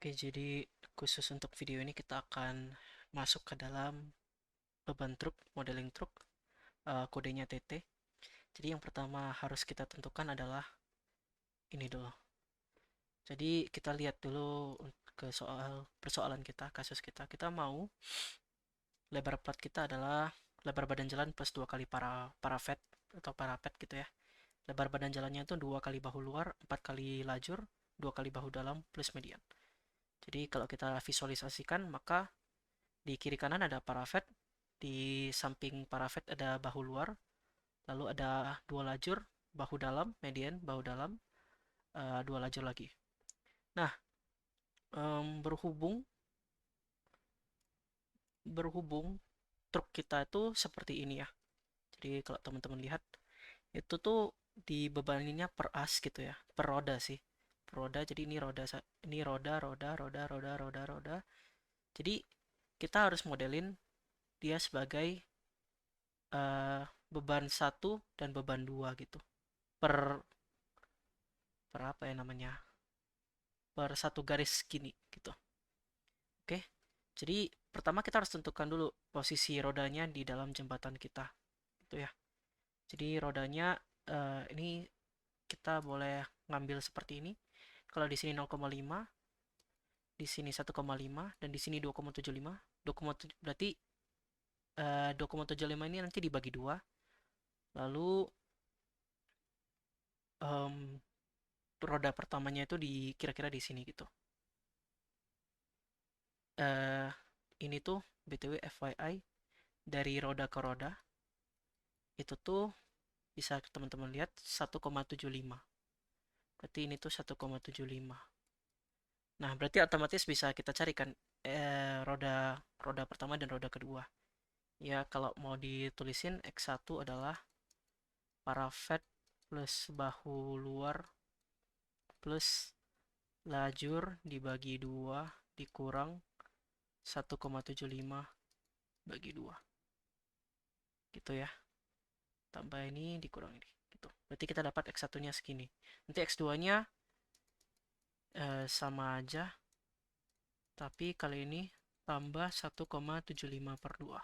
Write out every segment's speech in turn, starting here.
Oke, jadi khusus untuk video ini kita akan masuk ke dalam beban truk, modeling truk, kodenya TT. Jadi yang pertama harus kita tentukan adalah ini dulu. Jadi kita lihat dulu ke persoalan kita, kasus kita. Kita mau lebar plat kita adalah lebar badan jalan plus 2 kali parapet atau parapet gitu ya. Lebar badan jalannya itu 2 kali bahu luar, 4 kali lajur, 2 kali bahu dalam plus median. Jadi kalau kita visualisasikan maka di kiri kanan ada parafet, di samping parafet ada bahu luar, lalu ada 2 lajur, bahu dalam, median, bahu dalam, 2 lajur lagi. Nah, berhubung berhubung truk kita itu seperti ini ya. Jadi kalau teman-teman lihat itu tuh dibebaninnya per as gitu ya, per roda sih. Per roda. Jadi ini roda, roda, roda, roda, roda, roda. Jadi kita harus modelin dia sebagai beban satu dan beban dua gitu per per apa ya namanya, per satu garis gini gitu. Oke, jadi pertama kita harus tentukan dulu posisi rodanya di dalam jembatan kita gitu ya. Jadi rodanya ini kita boleh ngambil seperti ini. Kalau di sini 0,5, di sini 1,5, dan di sini 2,75. 2,7 berarti 2,75 ini nanti dibagi dua, lalu em, roda pertamanya itu kira-kira di sini gitu. eh ini tuh BTW FYI, dari roda ke roda itu tuh bisa teman-teman lihat 1,75. Berarti ini tuh 1,75. Nah, berarti otomatis bisa kita carikan roda roda pertama dan roda kedua. Ya, kalau mau ditulisin X1 adalah parafet plus bahu luar plus lajur dibagi 2 dikurang 1,75 bagi 2. Gitu ya. Tambah ini dikurang ini gitu. Berarti kita dapat X1-nya segini. Nanti X2-nya sama aja, tapi kali ini tambah 1,75 per 2.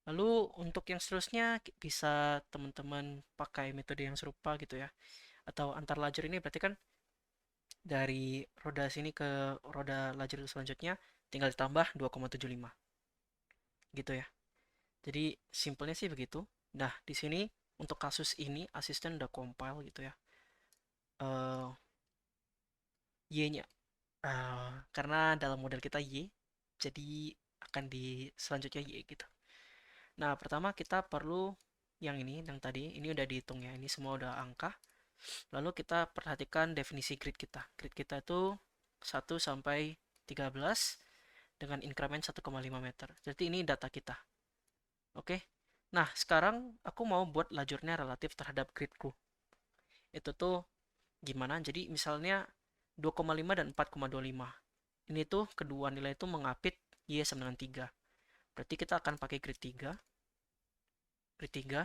Lalu untuk yang seterusnya bisa teman-teman pakai metode yang serupa gitu ya. Atau antar lajur ini berarti kan dari roda sini ke roda lajur selanjutnya tinggal ditambah 2,75 gitu ya. Jadi simpelnya sih begitu. Nah, di sini untuk kasus ini asisten udah compile gitu ya. eh Y-nya. Karena dalam model kita Y, jadi akan di selanjutnya Y gitu. Nah, pertama kita perlu yang ini, yang tadi, ini udah dihitung ya, ini semua udah angka. Lalu kita perhatikan definisi grid kita. Grid kita itu 1 sampai 13 dengan increment 1,5 meter. Jadi ini data kita. Oke. Nah, sekarang aku mau buat lajurnya relatif terhadap gridku. Itu tuh gimana? Jadi misalnya 2,5 dan 4,25. Ini tuh kedua nilai itu mengapit Y sama dengan 3. Berarti kita akan pakai grid 3. Grid 3.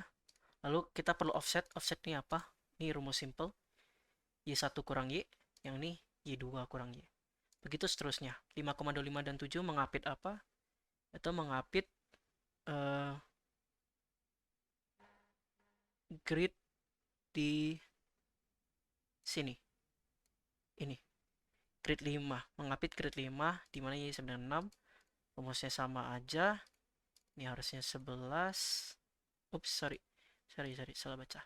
Lalu kita perlu offset. Offset ini apa? Ini rumus simple. Y1 kurang Y. Yang ini Y2 kurang Y. Begitu seterusnya. 5,25 dan 7 mengapit apa? Itu mengapit uh, grid di sini. Ini. Grid 5. Mengapit grid 5. Dimana Y sama dengan 6. Rumusnya sama aja. Ini harusnya 11. Ups, sorry. Salah baca.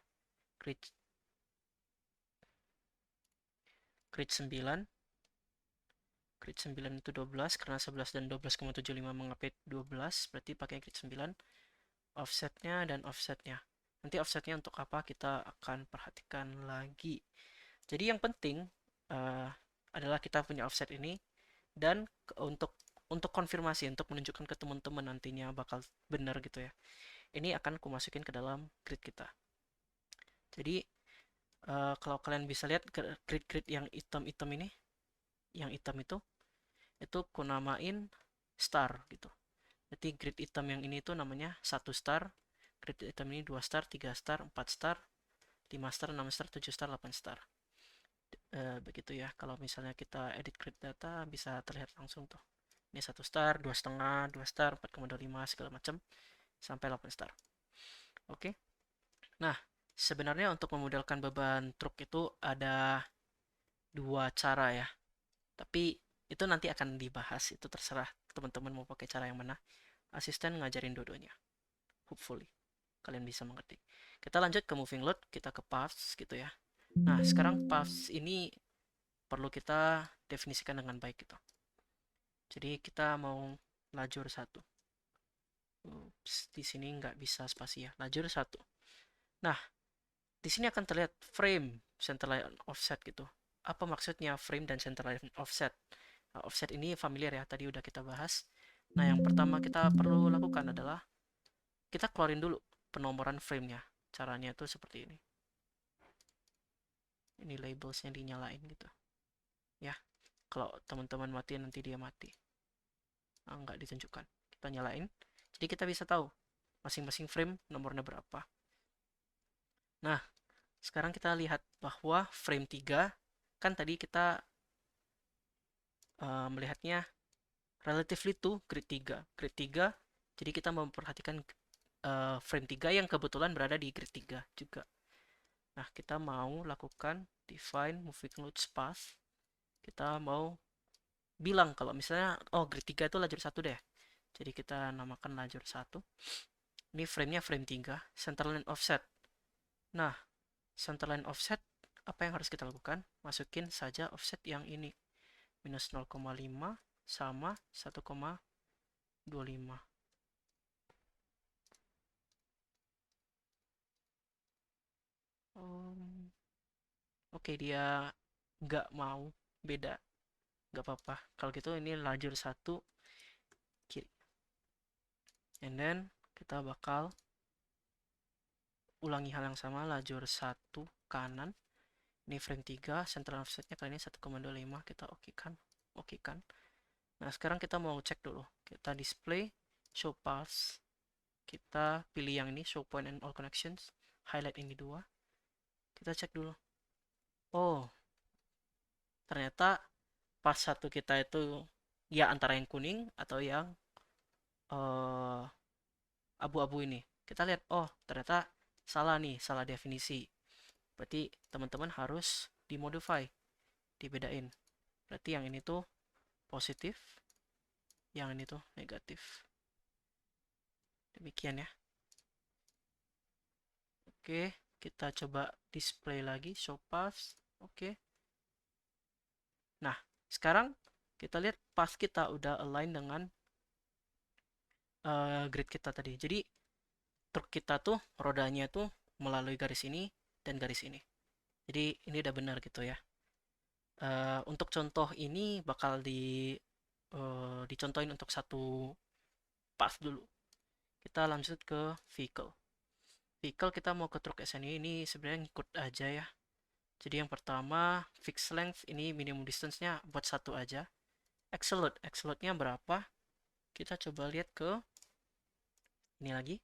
Grid 9. Grid 9 itu 12 karena 11 dan 12,75 mengapit 12, berarti pakai grid 9. Offsetnya dan offsetnya. Nanti offsetnya untuk apa kita akan perhatikan lagi. Jadi yang penting uh, adalah kita punya offset ini, dan untuk konfirmasi, untuk menunjukkan ke teman-teman nantinya bakal benar gitu ya. Ini akan aku masukin ke dalam grid kita. Jadi kalau kalian bisa lihat grid-grid yang hitam-hitam ini, yang hitam itu aku namain star gitu. Jadi grid hitam yang ini tuh namanya 1 star, grid hitam ini 2 star, 3 star, 4 star, 5 star, 6 star, 7 star, 8 star. Begitu ya, kalau misalnya kita edit grid data bisa terlihat langsung tuh, ini 1 star, 2,5, 2 star, 4,25 segala macam sampai 8 star. Oke. Nah, sebenarnya untuk memodelkan beban truk itu ada 2 cara ya, tapi itu nanti akan dibahas, itu terserah teman-teman mau pakai cara yang mana. Asisten ngajarin dua-duanya, hopefully kalian bisa mengerti. Kita lanjut ke moving load, kita ke paths gitu ya. Nah, sekarang paths ini perlu kita definisikan dengan baik gitu. Jadi kita mau lajur 1. Ups, di sini nggak bisa spasi ya, lajur 1. Nah, di sini akan terlihat frame centerline offset gitu. Apa maksudnya frame dan centerline offset? Nah, offset ini familiar ya, tadi udah kita bahas. Nah, yang pertama kita perlu lakukan adalah kita keluarin dulu penomoran frame-nya. Caranya itu seperti ini. Ini labelsnya dinyalain gitu. Ya, kalau teman-teman mati nanti dia mati. Nah, nggak ditunjukkan. Kita nyalain. Jadi kita bisa tahu masing-masing frame nomornya berapa. Nah, sekarang kita lihat bahwa frame 3 kan tadi kita melihatnya relatively to grid 3. Grid 3, jadi kita memperhatikan frame 3 yang kebetulan berada di grid 3 juga. Nah, kita mau lakukan define moving loads path. Kita mau bilang kalau misalnya, oh grid 3 itu lajur 1 deh. Jadi kita namakan lajur 1. Ini frame-nya frame 3, centerline offset. Nah, centerline offset, apa yang harus kita lakukan? Masukin saja offset yang ini. Minus 0,5 sama 1,25. Oke, dia nggak mau beda. Nggak apa-apa. Kalau gitu ini lajur 1 kiri. And then kita bakal ulangi hal yang sama, lajur 1 kanan. Ini frame 3, central offsetnya kali ini 1,25. Kita okekan. Okekan. Nah, sekarang kita mau cek dulu. Kita display, show paths. Kita pilih yang ini, show point and all connections. Highlight ini 2. Kita cek dulu. Oh, ternyata path 1 kita itu ya antara yang kuning atau yang abu-abu ini. Kita lihat, oh ternyata salah nih, salah definisi. Berarti teman-teman harus dimodify, dibedain. Berarti yang ini tuh positif, yang ini tuh negatif. Demikian ya. Oke, kita coba display lagi, show paths. Oke. Nah, sekarang kita lihat path kita udah align dengan grid kita tadi. Jadi truk kita tuh rodanya tuh melalui garis ini dan garis ini. Jadi ini udah benar gitu ya. Untuk contoh ini bakal dicontohin untuk satu path dulu. Kita lanjut ke vehicle. Vehicle kita mau ke truk SNI ini sebenarnya ngikut aja ya. Jadi yang pertama fixed length ini minimum distance-nya buat 1 aja. Axle load, axle load-nya berapa? Kita coba lihat ke ini lagi.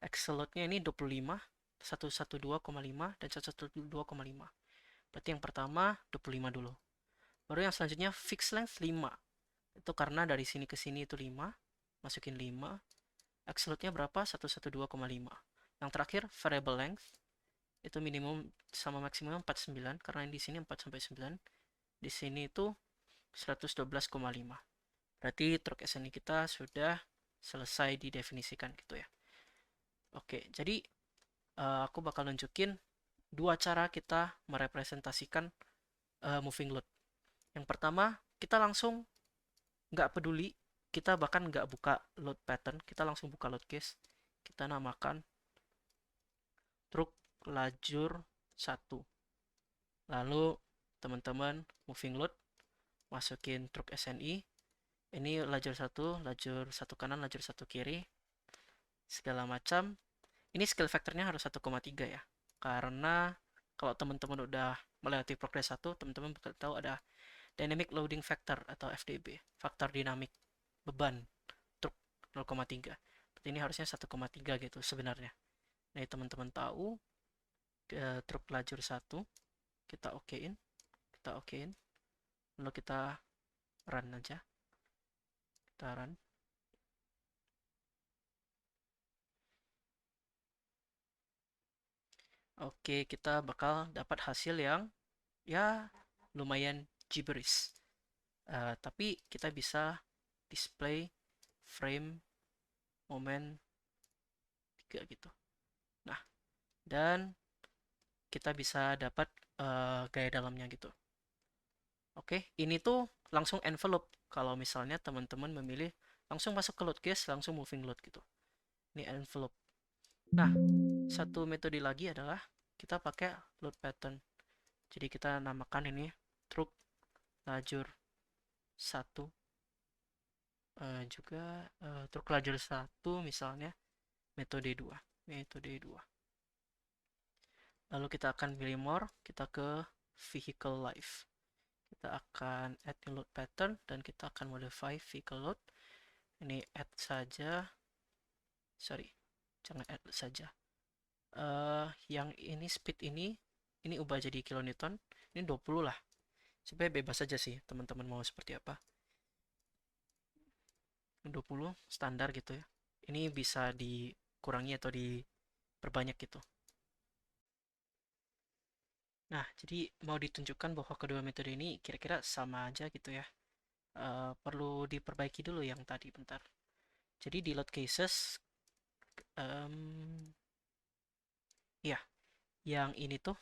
Axle load-nya ini 25, 112,5 dan 112,5. Berarti yang pertama 25 dulu. Baru yang selanjutnya fixed length 5. Itu karena dari sini ke sini itu 5. Masukin 5. Absolute-nya berapa? 112,5. Yang terakhir variable length. Itu minimum sama maksimum 49. Karena di sini 4-9. Di sini itu 112,5. Berarti truk SNI kita sudah selesai didefinisikan gitu ya. Oke, jadi aku bakal nunjukin 2 cara kita merepresentasikan moving load. Yang pertama, kita langsung nggak peduli, kita bahkan nggak buka load pattern, kita langsung buka load case. Kita namakan truk lajur 1. Lalu teman-teman moving load, masukin truk SNI. Ini lajur 1, lajur 1 kanan, lajur 1 kiri. Segala macam. Ini scale factornya harus 1,3 ya. Karena kalau teman-teman udah melewati progress 1, teman-teman bakal tahu ada dynamic loading factor atau FDB, faktor dinamik beban truk 0,3. Berarti ini harusnya 1,3 gitu sebenarnya. Nah, teman-teman tahu truk lajur 1 kita okein. kita okein, lalu kita run aja, kita run. Oke, kita bakal dapat hasil yang ya lumayan gibberish. Tapi kita bisa display frame moment 3 gitu. Nah, dan kita bisa dapat gaya dalamnya gitu. Oke, ini tuh langsung envelope. Kalau misalnya teman-teman memilih langsung masuk ke load case, langsung moving load gitu. Ini envelope. Nah, satu metode lagi adalah kita pakai load pattern. Jadi kita namakan ini truk lajur 1 juga truk lajur 1 misalnya metode 2. Metode 2. Lalu kita akan pilih more, kita ke vehicle life. Kita akan add new load pattern dan kita akan modify vehicle load. Ini add saja. Sorry, jangan add saja. Yang ini speed ini ubah jadi kilonewton. Ini 20 lah. Supaya bebas saja sih teman-teman mau seperti apa. 20 standar gitu ya. Ini bisa dikurangi atau diperbanyak gitu. Nah, jadi mau ditunjukkan bahwa kedua metode ini kira-kira sama aja gitu ya. Perlu diperbaiki dulu yang tadi bentar. Jadi di load cases, ya, yang ini tuh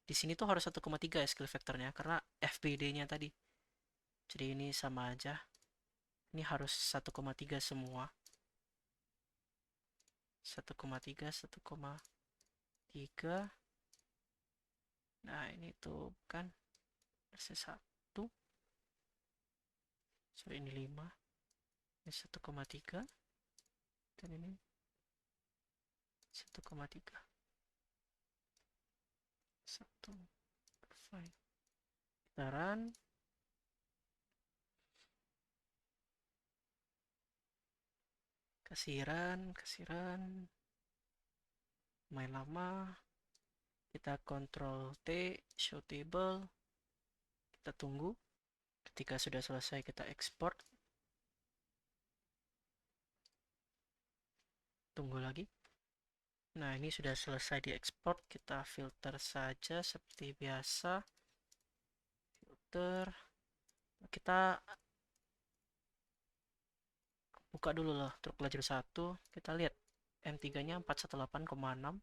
di sini tuh harus 1,3 ya skill factornya karena FBD-nya tadi. Jadi ini sama aja. Ini harus 1,3 semua. 1,3, 1,3. Nah, ini tuh kan versi 1. Sorry, ini 5. Ini 1,3. Dan ini 1,3. 1,5. Kitaran. Kasiran. Main lama. Kita Ctrl T, show table. Kita tunggu. Ketika sudah selesai kita export. Tunggu lagi. Nah, ini sudah selesai diekspor. Kita filter saja seperti biasa. Filter. Kita buka dulu lah truk lajur 1. Kita lihat M3-nya 418,6.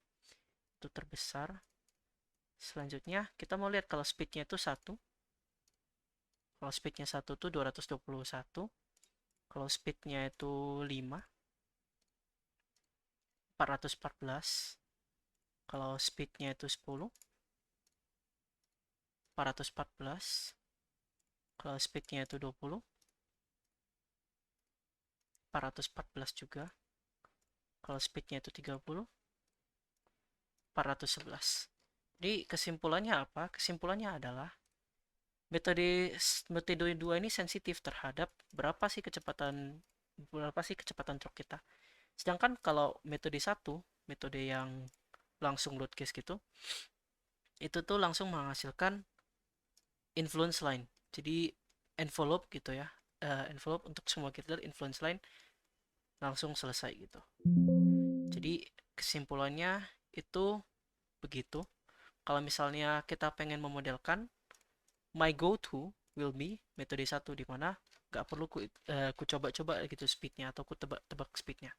Itu terbesar. Selanjutnya, kita mau lihat kalau speednya itu 1. Kalau speednya 1 itu 221. Kalau speednya itu 5, 414. Kalau speednya itu 10, 414. Kalau speednya itu 20, 414 juga. Kalau speednya itu 30, 411. Jadi kesimpulannya apa? Kesimpulannya adalah metode metode 2 ini sensitif terhadap berapa sih kecepatan truk kita. Sedangkan kalau metode 1, metode yang langsung load case gitu, itu tuh langsung menghasilkan influence line. Jadi envelope gitu ya. Envelope untuk semua kita influence line langsung selesai gitu. Jadi kesimpulannya itu begitu. Kalau misalnya kita pengen memodelkan, my go-to will be metode 1 di mana nggak perlu ku coba-coba gitu speednya atau ku tebak-tebak speednya.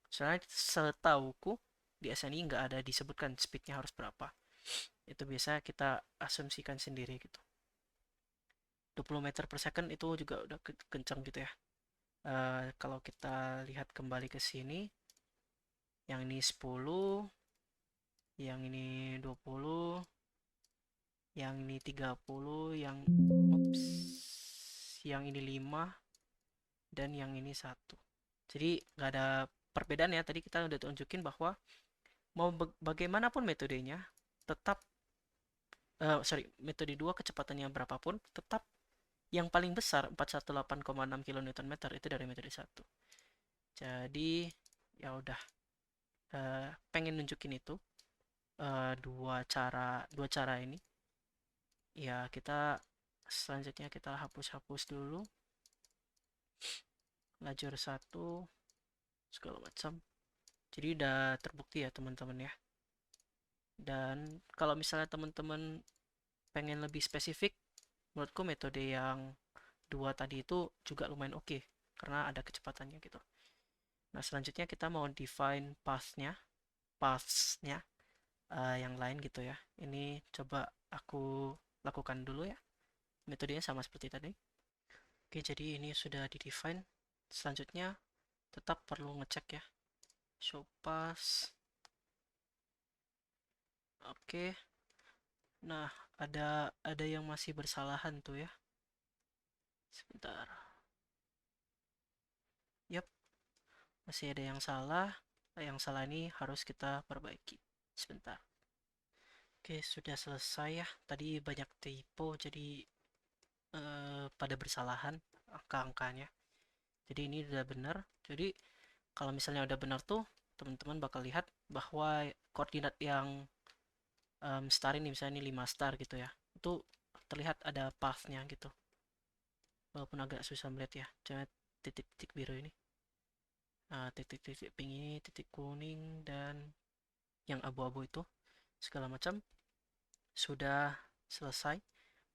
Soalnya setauku di SNI nggak ada disebutkan speednya harus berapa. Itu biasa kita asumsikan sendiri gitu. 20 meter per second itu juga udah kencang gitu ya. Kalau kita lihat kembali ke sini, yang ini 10, yang ini 20, yang ini 30, yang ini 5, dan yang ini 1. Jadi nggak ada perbedaan ya. Tadi kita udah tunjukin bahwa mau bagaimanapun metodenya, tetap metode 2 kecepatannya berapapun, tetap yang paling besar 418,6 kN itu dari metode 1. Jadi ya udah, pengen nunjukin itu dua cara ini. Ya kita Selanjutnya kita hapus-hapus dulu lajur 1 segala macam. Jadi udah terbukti ya teman-teman ya. Dan kalau misalnya teman-teman pengen lebih spesifik, menurutku metode yang 2 tadi itu juga lumayan oke karena ada kecepatannya gitu. Nah, selanjutnya kita mau define paths-nya yang lain gitu ya. Ini coba aku lakukan dulu ya. Metodenya sama seperti tadi. Oke, jadi ini sudah di-define. Selanjutnya tetap perlu ngecek ya. Show paths. Oke. Nah, ada yang masih bersalahan tuh ya. Sebentar. Yap, masih ada yang salah. Yang salah ini harus kita perbaiki. Sebentar. Oke, sudah selesai ya. Tadi banyak typo, jadi pada bersalahan angka-angkanya. Jadi ini udah benar. Jadi kalau misalnya udah benar tuh, teman-teman bakal lihat bahwa koordinat yang star ini, misalnya ini 5 star gitu ya. Itu terlihat ada path-nya gitu. Walaupun agak susah melihat ya. Coba titik-titik biru ini. Nah, titik-titik pink ini, titik kuning, dan yang abu-abu itu segala macam sudah selesai.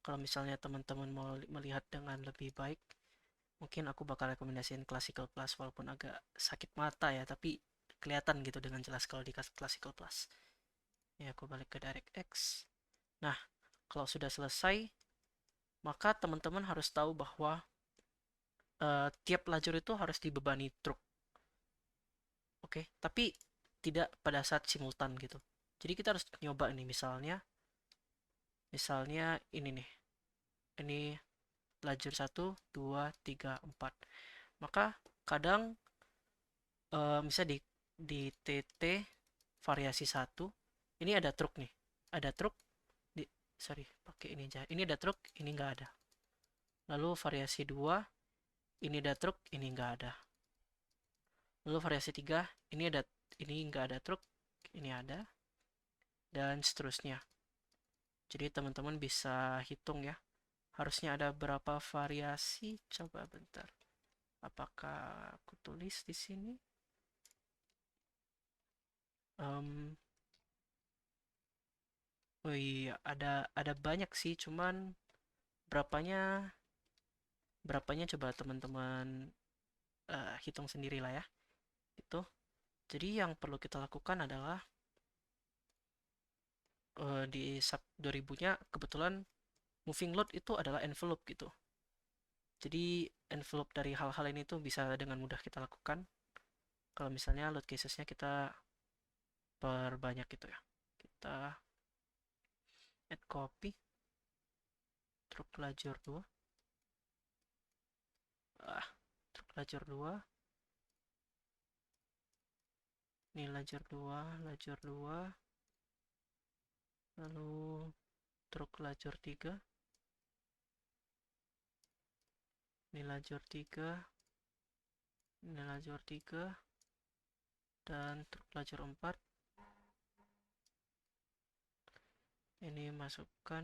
Kalau misalnya teman-teman mau melihat dengan lebih baik, mungkin aku bakal rekomendasiin Classical Plus walaupun agak sakit mata ya, tapi kelihatan gitu dengan jelas kalau di Classical Plus. Ya, aku balik ke DirectX. Nah, kalau sudah selesai, maka teman-teman harus tahu bahwa tiap lajur itu harus dibebani truk. Oke, tapi tidak pada saat simultan gitu. Jadi kita harus nyoba nih misalnya ini nih. Ini lajur 1, 2, 3, 4. Maka kadang bisa di TT variasi 1 ini ada truk nih. Ada truk di sorry, pakai ini aja. Ini ada truk, ini enggak ada. Lalu variasi 2 ini ada truk, ini enggak ada. Lalu variasi 3 ini enggak ada truk, ini ada, dan seterusnya. Jadi teman-teman bisa hitung ya. Harusnya ada berapa variasi? Coba bentar. Apakah aku tulis di sini? Um, oh iya, ada banyak sih, cuman berapanya berapanya coba teman-teman hitung sendiri lah ya. Itu. Jadi yang perlu kita lakukan adalah di sub 2000-nya kebetulan moving load itu adalah envelope gitu. Jadi envelope dari hal-hal ini tuh bisa dengan mudah kita lakukan. Kalau misalnya load casesnya kita perbanyak gitu ya. Kita add copy truk lajur 2. Truk lajur 2. Ini lajur 2, lajur 2. Lalu truk lajur 3. Ini lajur 3. Ini lajur 3. Dan truk lajur 4. Ini masukkan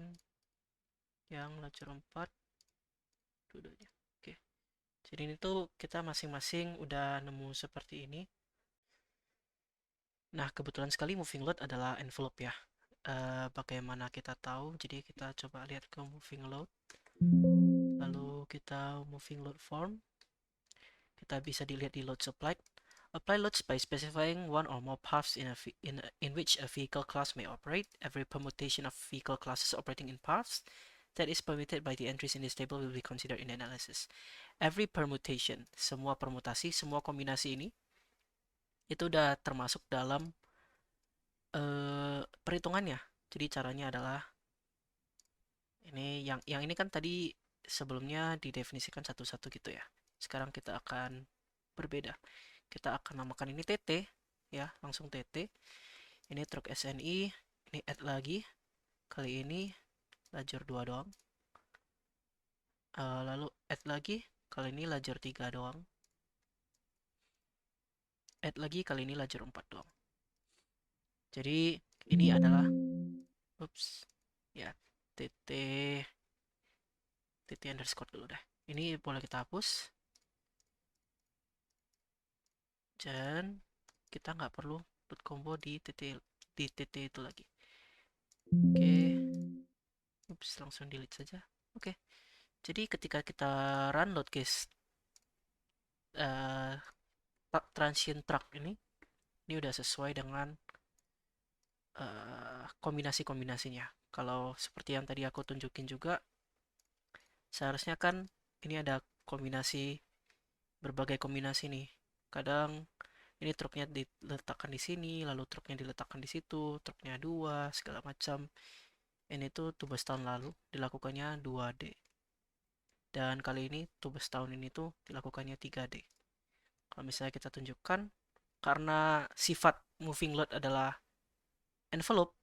yang lajur 4 duduknya. Oke. Jadi ini tuh kita masing-masing udah nemu seperti ini. Nah, kebetulan sekali moving load adalah envelope ya. Bagaimana kita tahu? Jadi kita coba lihat ke moving load. Lalu kita moving load form. Kita bisa dilihat di load supplied. Apply loads by specifying one or more paths in which a vehicle class may operate. Every permutation of vehicle classes operating in paths that is permitted by the entries in this table will be considered in analysis. Every permutation, semua permutasi, semua kombinasi ini itu udah termasuk dalam perhitungannya. Jadi caranya adalah ini yang ini kan tadi sebelumnya didefinisikan satu-satu gitu ya. Sekarang kita akan berbeda. Kita akan namakan ini TT ya, langsung TT. Ini truk SNI, ini add lagi. Kali ini lajur 2 doang. Lalu add lagi, kali ini lajur 3 doang. Add lagi, kali ini lajur 4 doang. Jadi ini adalah ya TT TT underscore dulu deh. Ini boleh kita hapus. Dan kita nggak perlu load combo di TT itu lagi. Oke. Ups, langsung delete saja. Oke. Jadi ketika kita run load case transient truck ini udah sesuai dengan kombinasi-kombinasinya. Kalau seperti yang tadi aku tunjukin juga, seharusnya kan ini ada kombinasi, berbagai kombinasi nih. Kadang ini truknya diletakkan di sini, lalu truknya diletakkan di situ, truknya dua, segala macam. Ini tuh tugas tahun lalu dilakukannya 2D. Dan kali ini tugas tahun ini tuh dilakukannya 3D. Kalau misalnya kita tunjukkan, karena sifat moving load adalah envelope,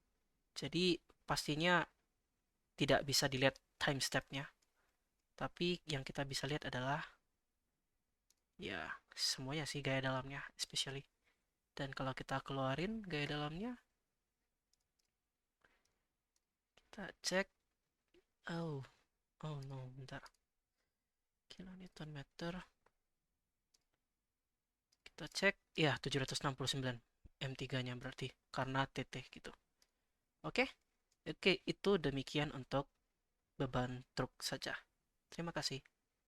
jadi pastinya tidak bisa dilihat time step-nya. Tapi yang kita bisa lihat adalah ya semuanya sih gaya dalamnya, especially. Dan kalau kita keluarin gaya dalamnya, kita cek. Oh, oh no, bentar. Kilonewton meter. Kita cek, ya 769 M3-nya berarti karena TT gitu. Oke, oke itu demikian untuk beban truk saja. Terima kasih.